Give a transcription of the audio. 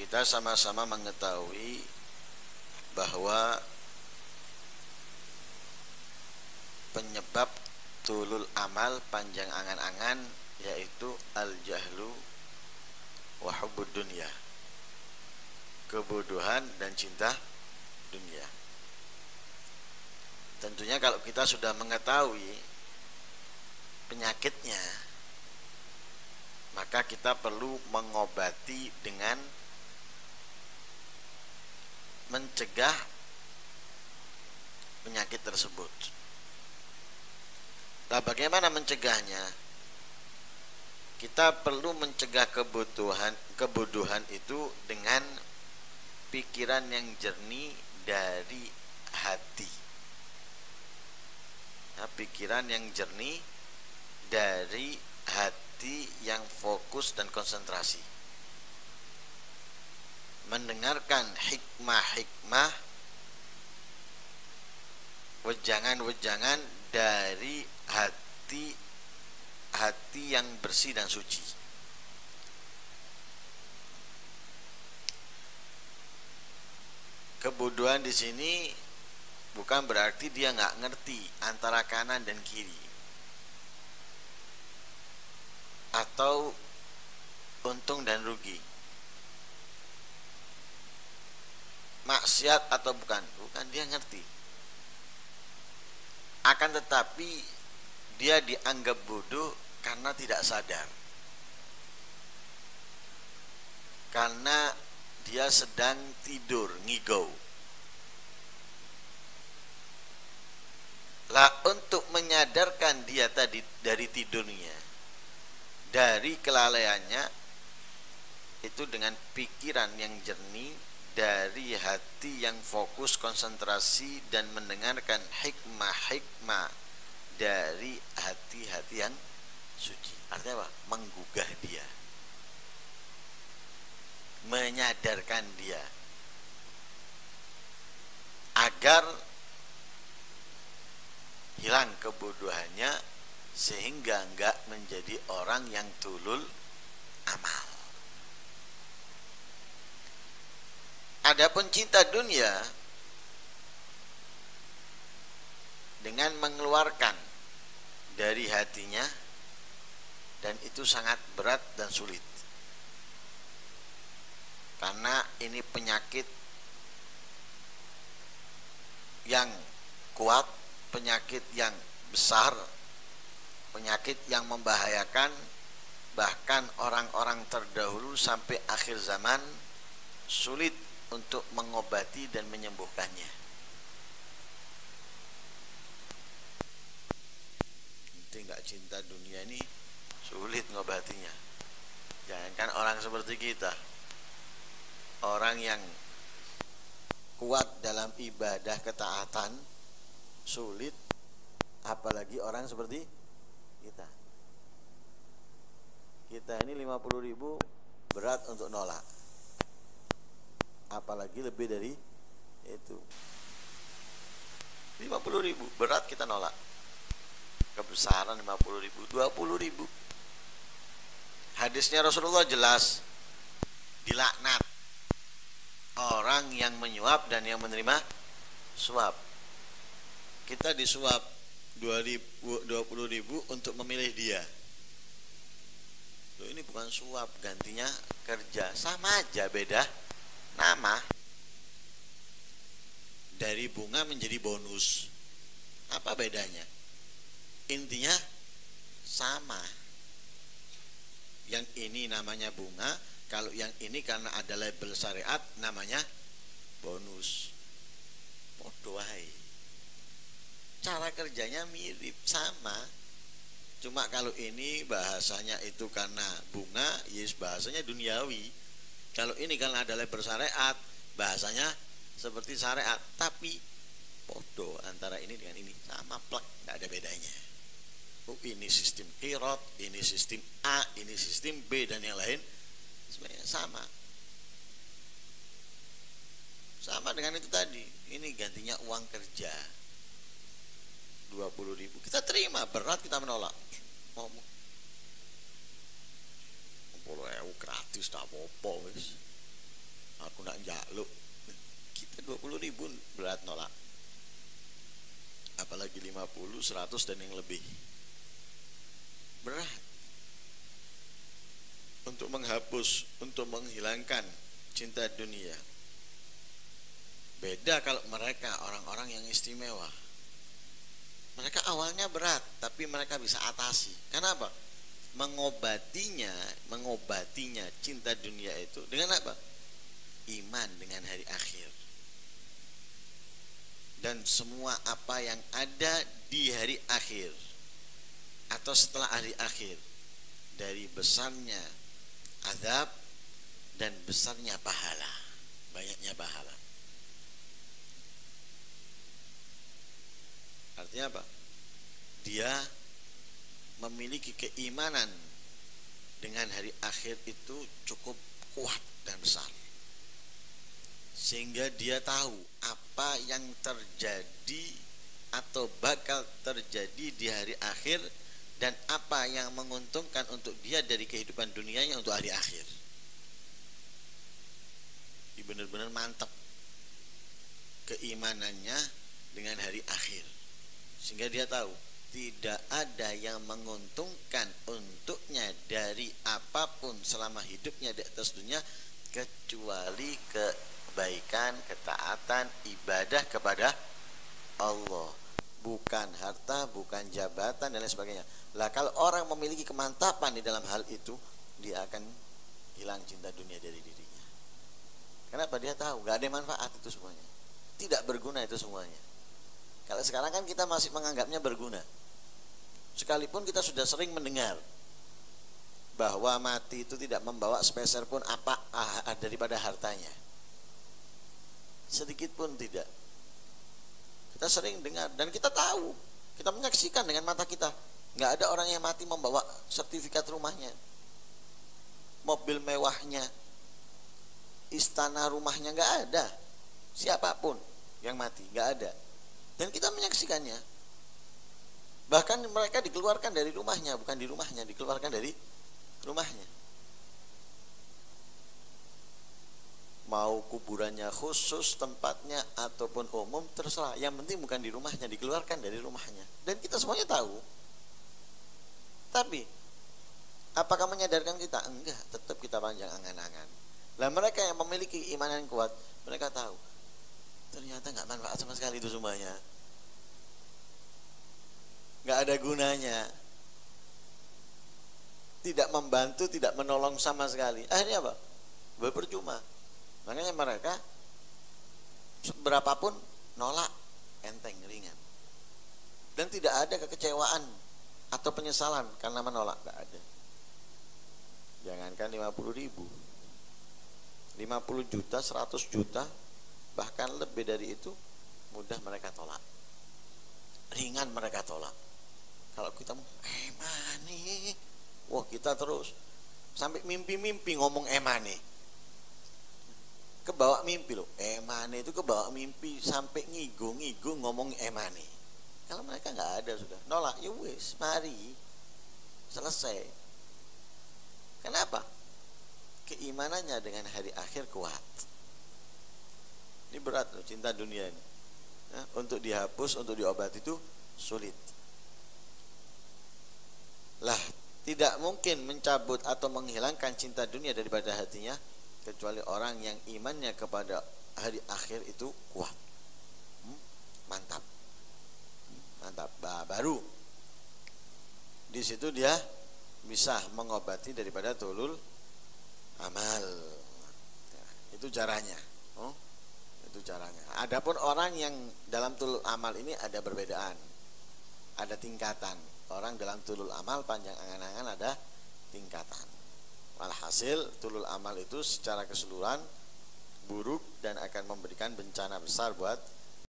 kita sama-sama mengetahui bahwa penyebab tulul amal, panjang angan-angan, yaitu al-jahlu wa hubbud dunya, kebodohan dan cinta dunia. Tentunya kalau kita sudah mengetahui penyakitnya, maka kita perlu mengobati dengan mencegah penyakit tersebut. Nah, bagaimana mencegahnya? Kita perlu mencegah kebodohan itu dengan pikiran yang jernih dari hati. Nah, pikiran yang jernih dari hati yang fokus dan konsentrasi, mendengarkan hikmah-hikmah, wejangan-wejangan dari hati yang bersih dan suci. Kebodohan di sini bukan berarti dia nggak ngerti antara kanan dan kiri, atau untung dan rugi, maksiat atau bukan dia ngerti. Akan tetapi dia dianggap bodoh karena tidak sadar, karena dia sedang tidur, ngigau. Lah, untuk menyadarkan dia tadi dari tidurnya, dari kelalaiannya, itu dengan pikiran yang jernih dari hati yang fokus, konsentrasi, dan mendengarkan hikmah-hikmah dari hati-hati yang suci. Artinya apa? Menggugah dia, menyadarkan dia agar hilang kebodohannya, sehingga enggak menjadi orang yang tulul amal. Adapun cinta dunia, dengan mengeluarkan dari hatinya, dan itu sangat berat dan sulit, karena ini penyakit yang kuat, penyakit yang besar, penyakit yang membahayakan. Bahkan orang-orang terdahulu sampai akhir zaman sulit untuk mengobati dan menyembuhkannya. Nanti nggak cinta dunia ini sulit ngobatinya. Jangankan orang seperti kita, orang yang kuat dalam ibadah ketaatan sulit, apalagi orang seperti kita. Kita ini 50.000 berat untuk nolak, apalagi lebih dari itu. 50.000 berat kita nolak. Kebesaran 50.000, 20.000. Hadisnya Rasulullah jelas, dilaknat orang yang menyuap dan yang menerima suap. Kita disuap 20.000 untuk memilih dia. Loh, ini bukan suap, gantinya kerja. Sama aja, beda nama. Dari bunga menjadi bonus. Apa bedanya? Intinya sama. Yang ini namanya bunga, kalau yang ini karena ada label syariat namanya bonus. Podo ae. Cara kerjanya mirip, sama. Cuma kalau ini bahasanya itu karena bunga, yes, bahasanya duniawi. Kalau ini karena ada label syariat, bahasanya seperti syariat. Tapi podo antara ini dengan ini, sama plek, tidak ada bedanya. Ini sistem kirot, ini sistem A, ini sistem B, dan yang lain sebenarnya sama. Sama dengan itu tadi. Ini gantinya uang kerja 20.000. Kita terima, berat kita menolak. Ngomong 10.000 gratis, tak apa-apa wis. aku nak njaluk. Kita 20.000 berat nolak, apalagi 50, 100 dan yang lebih. Berat untuk menghapus, untuk menghilangkan cinta dunia. Beda kalau mereka orang-orang yang istimewa. Mereka awalnya berat, tapi mereka bisa atasi. Kenapa? Mengobatinya cinta dunia itu dengan apa? Iman dengan hari akhir. Dan semua apa yang ada di hari akhir atau setelah hari akhir, dari besarnya azab dan besarnya pahala, banyaknya pahala. Artinya apa? Dia memiliki keimanan dengan hari akhir itu cukup kuat dan besar, sehingga dia tahu apa yang terjadi atau bakal terjadi di hari akhir dan apa yang menguntungkan untuk dia dari kehidupan dunianya untuk hari akhir. Dia benar-benar mantap keimanannya dengan hari akhir, sehingga dia tahu tidak ada yang menguntungkan untuknya dari apapun selama hidupnya di atas dunia kecuali kebaikan, ketaatan, ibadah kepada Allah, bukan harta, bukan jabatan dan lain sebagainya. Lah kalau orang memiliki kemantapan di dalam hal itu, dia akan hilang cinta dunia dari dirinya. Kenapa? Dia tahu gak ada manfaat itu semuanya, tidak berguna itu semuanya. Kalau sekarang kan kita masih menganggapnya berguna, sekalipun kita sudah sering mendengar bahwa mati itu tidak membawa sepeser pun apa daripada hartanya, sedikit pun tidak. Kita sering dengar dan kita tahu, kita menyaksikan dengan mata kita. Nggak ada orang yang mati membawa sertifikat rumahnya, mobil mewahnya, istana rumahnya, nggak ada. Siapapun yang mati, nggak ada. Dan kita menyaksikannya. Bahkan mereka dikeluarkan dari rumahnya, bukan di rumahnya, dikeluarkan dari rumahnya. Mau kuburannya khusus tempatnya ataupun umum terserah, yang penting bukan di rumahnya, dikeluarkan dari rumahnya. Dan kita semuanya tahu. Tapi apakah menyadarkan kita? Enggak, tetap kita panjang angan-angan. Lah mereka yang memiliki iman yang kuat, mereka tahu ternyata nggak manfaat sama sekali itu semuanya, nggak ada gunanya, tidak membantu, tidak menolong sama sekali. Akhirnya apa? Berpercuma. Makanya mereka berapapun nolak, enteng, ringan, dan tidak ada kekecewaan atau penyesalan karena menolak, tidak ada. Jangankan 50.000, 50 juta, 100 juta, bahkan lebih dari itu mudah mereka tolak, ringan mereka tolak. Kalau kita emane, wah kita terus sampai mimpi-mimpi ngomong emane, kebawa mimpi loh, emane itu kebawa mimpi sampai ngigung-ngigung ngomong emane. Kalau mereka nggak ada, sudah nolak, ya wis, mari selesai. Kenapa? Keimanannya dengan hari akhir kuat. Ini berat loh, cinta dunia ini. Nah, untuk dihapus, untuk diobati itu sulit. Lah, tidak mungkin mencabut atau menghilangkan cinta dunia daripada hatinya kecuali orang yang imannya kepada hari akhir itu kuat. Mantap. Mantap. Bah, baru di situ dia bisa mengobati daripada tulul amal. Itu caranya. Itu caranya. Adapun orang yang dalam tulul amal ini ada perbedaan, ada tingkatan. Orang dalam tulul amal panjang angan-angan ada tingkatan. Walhasil tulul amal itu secara keseluruhan buruk dan akan memberikan bencana besar buat